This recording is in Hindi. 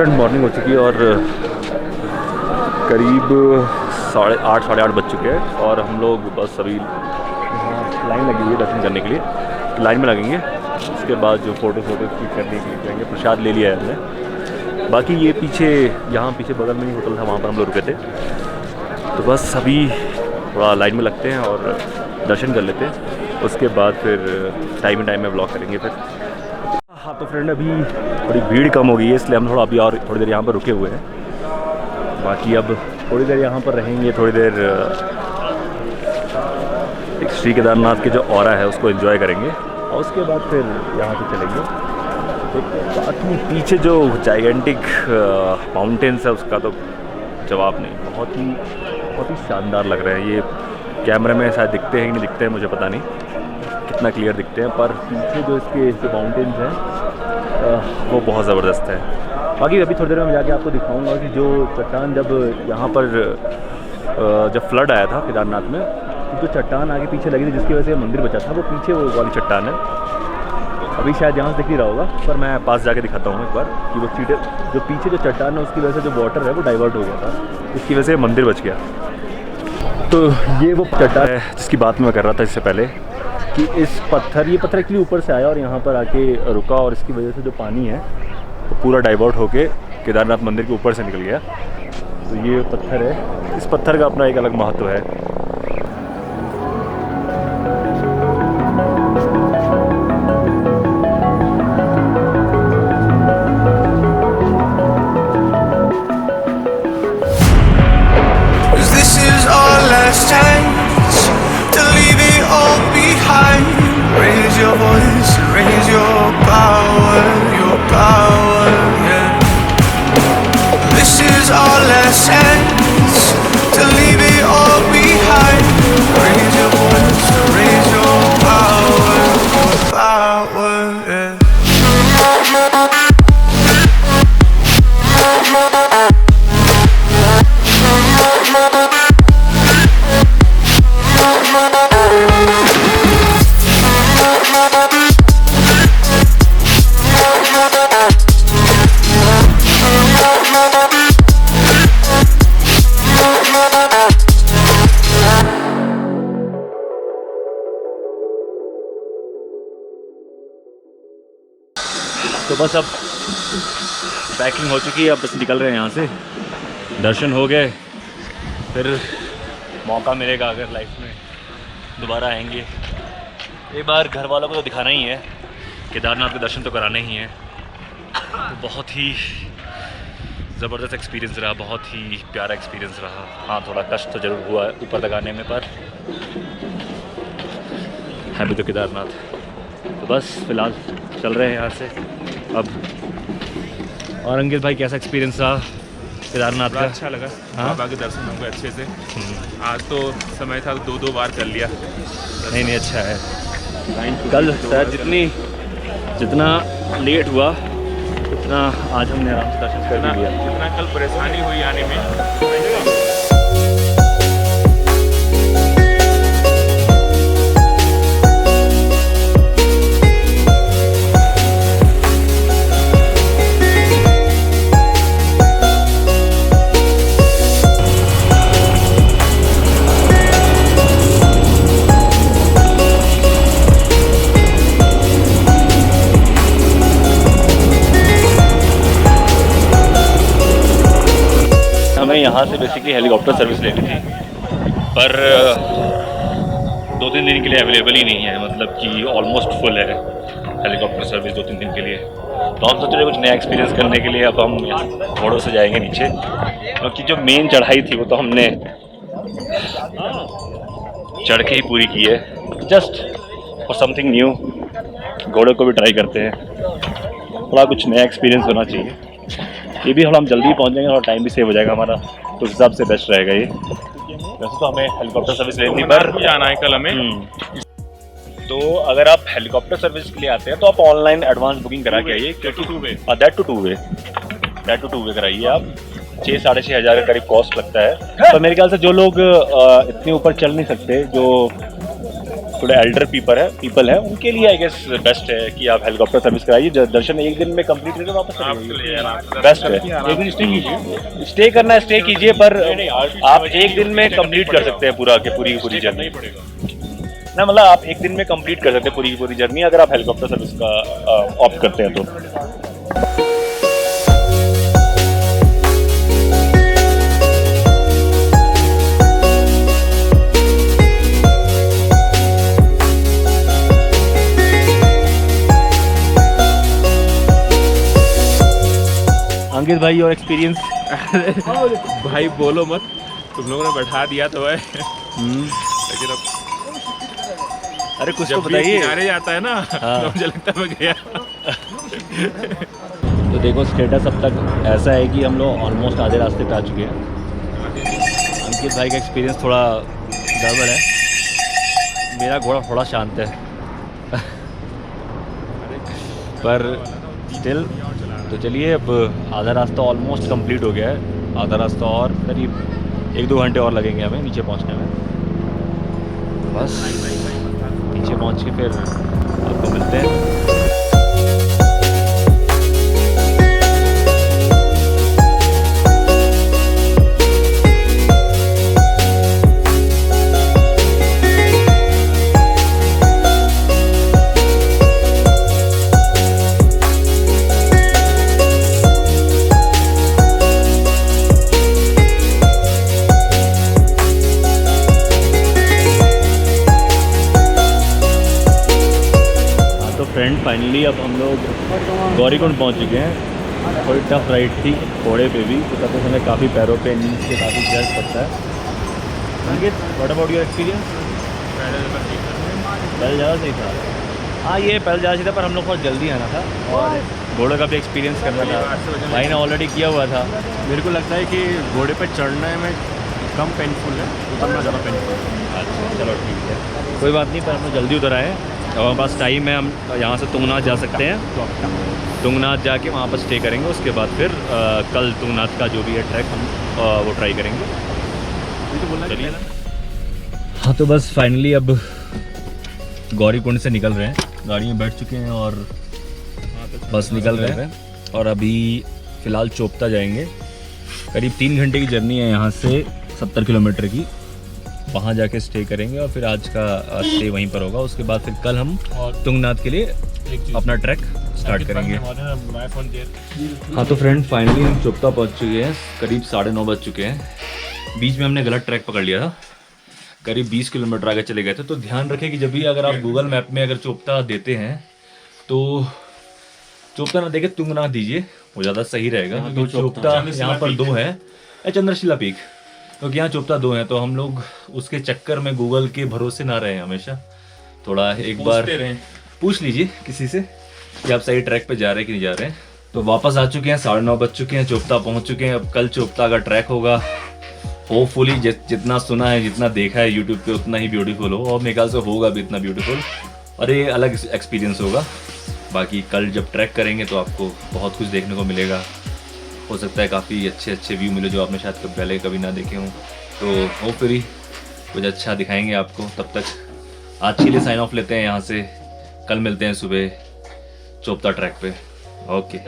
फ्रेंड मॉर्निंग हो चुकी है और करीब 8:30 साढ़े 8 बज चुके हैं और हम लोग बस अभी यहाँ लाइन लगी हुई है दर्शन करने के लिए, तो लाइन में लगेंगे। उसके बाद जो फ़ोटो क्लिक करने के लिए जाएंगे। प्रसाद ले लिया है हमने। बाकी ये पीछे यहाँ पीछे बगल में ही होटल था, वहाँ पर हम लोग रुके थे। तो बस अभी थोड़ा लाइन में लगते हैं और दर्शन कर लेते हैं, उसके बाद फिर टाइम में ब्लॉग करेंगे फिर। हाँ तो फ्रेंड अभी थोड़ी भीड़ कम हो गई है, इसलिए हम थोड़ा अभी और थोड़ी देर यहाँ पर रुके हुए हैं। बाकी अब थोड़ी देर यहाँ पर रहेंगे, थोड़ी देर एक श्री केदारनाथ के जो ऑरा है उसको एंजॉय करेंगे और उसके बाद फिर यहाँ से चलेंगे। बाकी पीछे जो जाइगेंटिक माउंटेन्स है उसका तो जवाब नहीं, बहुत ही शानदार लग रहा है। ये कैमरे में शायद दिखते हैं कि नहीं दिखते हैं मुझे पता नहीं कितना क्लियर दिखते हैं, पर पीछे जो इसके जो माउंटेन्स हैं वो बहुत ज़बरदस्त है। बाकी अभी थोड़ी देर में जाके आपको दिखाऊंगा कि जो चट्टान जब यहाँ पर जब फ्लड आया था केदारनाथ में, जो चट्टान आगे पीछे लगी थी जिसकी वजह से मंदिर बचा था, वो पीछे वो वाली चट्टान है। अभी शायद यहाँ से दिख नहीं रहा होगा, पर मैं पास जाके दिखाता हूँ एक बार कि वो चीटे जो पीछे जो चट्टान है उसकी वजह से जो वाटर है वो डाइवर्ट हो गया था, इसकी वजह से मंदिर बच गया। तो ये वो चट्टान है जिसकी बात मैं कर रहा था इससे पहले कि ये पत्थर एक्चुअली ऊपर से आया और यहाँ पर आके रुका और इसकी वजह से जो पानी है वो पूरा डाइवर्ट होके केदारनाथ मंदिर के ऊपर से निकल गया। तो ये पत्थर है, इस पत्थर का अपना एक अलग महत्व है। Your voice, raise your power, yeah. This is our last chance to leave it all behind. Raise your voice, raise your power, yeah. तो बस अब पैकिंग हो चुकी है, अब बस निकल रहे हैं यहाँ से। दर्शन हो गए, फिर मौका मिलेगा अगर लाइफ में दोबारा आएंगे, एक बार घर वालों को तो दिखाना ही है, केदारनाथ के दर्शन तो कराने ही हैं। तो बहुत ही ज़बरदस्त एक्सपीरियंस रहा, बहुत ही प्यारा एक्सपीरियंस रहा। हाँ थोड़ा कष्ट तो ज़रूर हुआ है ऊपर तक आने में, पर है भी तो केदारनाथ। तो बस फ़िलहाल चल रहे हैं यहाँ से अब। और अंकित भाई कैसा एक्सपीरियंस रहा केदारनाथ का? अच्छा लगा, बाबा के दर्शन होंगे अच्छे से। आज तो समय था 2 बार कर लिया। नहीं अच्छा है। कल शायद जितना लेट हुआ उतना आज हमने आराम से दर्शन कर लिया। जितना कल परेशानी हुई आने में। यहाँ से बेसिकली हेलीकॉप्टर सर्विस लेनी थी, पर 2-3 दिन के लिए अवेलेबल ही नहीं है, मतलब कि ऑलमोस्ट फुल है हेलीकॉप्टर सर्विस 2-3 दिन के लिए। तो हम सोच रहे कुछ नया एक्सपीरियंस करने के लिए अब हम घोड़ों से जाएंगे नीचे, क्योंकि जो मेन चढ़ाई थी वो तो हमने चढ़ के ही पूरी की है। जस्ट फॉर समथिंग न्यू घोड़ों को भी ट्राई करते हैं, थोड़ा कुछ नया एक्सपीरियंस होना चाहिए। ये भी हम जल्दी पहुंच जाएंगे और टाइम भी सेव हो जाएगा हमारा, तो उस हिसाब से बेस्ट रहेगा ये। वैसे तो हमें हेलीकॉप्टर सर्विस लेनी थी, पर जाना है कल हमें। तो अगर आप हेलीकॉप्टर सर्विस के लिए आते हैं तो आप ऑनलाइन एडवांस बुकिंग करा के आइए, क्योंकि दैट टू टू वे कराइए आप। 6-6.5 हज़ार के करीब कॉस्ट लगता है। तो मेरे ख्याल से जो लोग इतने ऊपर चल नहीं सकते, जो थोड़े एल्डर पीपल है उनके लिए आई गेस बेस्ट है कि आप हेलीकॉप्टर सर्विस कराइए। दर्शन एक दिन में कंप्लीट करके वापस चले बेस्ट है। एक दिन स्टे कीजिए, स्टे करना है स्टे कीजिए, पर आप एक दिन में कंप्लीट कर सकते हैं पूरी जर्नी ना, मतलब आप एक दिन में कंप्लीट कर सकते हैं पूरी जर्नी अगर आप हेलीकॉप्टर सर्विस का ऑप्ट करते हैं तो। अंकित भाई और एक्सपीरियंस? भाई बोलो मत, तुम लोगों ने बैठा दिया तो है। लेकिन अब अरे कुछ तो जब भी बताइए। किनारे जाता है ना हाँ। तो मुझे लगता है मैं गया। तो देखो स्टेटस अब तक ऐसा है कि हम लोग ऑलमोस्ट आधे रास्ते पे आ चुके हैं। अंकित भाई का एक्सपीरियंस थोड़ा गड़बड़ है, मेरा घोड़ा थोड़ा शांत है पर स्टिल। तो चलिए अब आधा रास्ता ऑलमोस्ट कंप्लीट हो गया है, आधा रास्ता और करीब 1-2 घंटे और लगेंगे हमें नीचे पहुंचने में। बस नीचे पहुंच के फिर आपको मिलते हैं। फ्रेंड फाइनली अब हम लोग गौरीकुंड पहुंच चुके हैं। थोड़ी टफ राइड थी घोड़े पे भी, तो करते समय काफ़ी पैरों पे नीचे से काफ़ी दर्द पड़ता है। अंकित व्हाट अबाउट योर एक्सपीरियंस? पैदल ज़्यादा सही था। हाँ ये पैदल ज़्यादा सही था, पर हम लोग बहुत जल्दी आना था और घोड़े का भी एक्सपीरियंस करना था। भाई ने ऑलरेडी किया हुआ था। मेरे को लगता है कि घोड़े पर चढ़ने में कम पेनफुल है, उतरना ज़्यादा पेनफुल है। अच्छा चलो ठीक है, कोई बात नहीं, पर हम लोग जल्दी उतर आए हैं और हमारे पास टाइम है। हम यहाँ से तुंगनाथ जा सकते हैं, तुंगनाथ जाके वहाँ पर स्टे करेंगे। उसके बाद फिर कल तुंगनाथ का जो भी है ट्रैक हम वो ट्राई करेंगे। चलिए। हाँ तो बस फाइनली अब गौरीकुंड से निकल रहे हैं, गाड़ी में बैठ चुके हैं और बस निकल रहे हैं। और अभी फ़िलहाल चोपता जाएंगे। करीब 3 घंटे की जर्नी है यहाँ से, 70 किलोमीटर की। वहाँ जाके स्टे करेंगे और फिर आज का स्टे वहीं पर होगा। उसके बाद फिर कल हम तुंगनाथ के लिए अपना ट्रैक स्टार्ट करेंगे। हाँ तो फ्रेंड फाइनली हम चोपता पहुँच चुके हैं, करीब 9:30 बज चुके हैं। बीच में हमने गलत ट्रैक पकड़ लिया था, करीब 20 किलोमीटर आगे चले गए थे। तो ध्यान रखें कि जब भी अगर आप गूगल मैप में अगर चोपता देते हैं तो चोपता ना देके तुंगनाथ दीजिए, वो ज़्यादा सही रहेगा। क्योंकि चोपता यहाँ पर 2 है, चंद्रशिला पीक, क्योंकि यहाँ चोपता 2 हैं। तो हम लोग उसके चक्कर में गूगल के भरोसे ना रहे हमेशा। थोड़ा एक बार पूछ लीजिए किसी से कि आप सही ट्रैक पे जा रहे हैं कि नहीं जा रहे हैं। तो वापस आ चुके हैं, 9:30 बज चुके हैं, चोपता पहुँच चुके हैं। अब कल चोपता का ट्रैक होगा, होपफुली जितना सुना है जितना देखा है यूट्यूब पे उतना ही ब्यूटीफुल हो, और मेरे ख्याल से होगा भी इतना ब्यूटीफुल, और ये अलग एक्सपीरियंस होगा। बाकी कल जब ट्रैक करेंगे तो आपको बहुत कुछ देखने को मिलेगा। हो सकता है काफ़ी अच्छे व्यू मिले जो आपने शायद पहले कभी ना देखे हों। तो होपफुली कुछ अच्छा दिखाएंगे आपको। तब तक आज के लिए साइन ऑफ लेते हैं यहाँ से, कल मिलते हैं सुबह चोपता ट्रैक पे। ओके।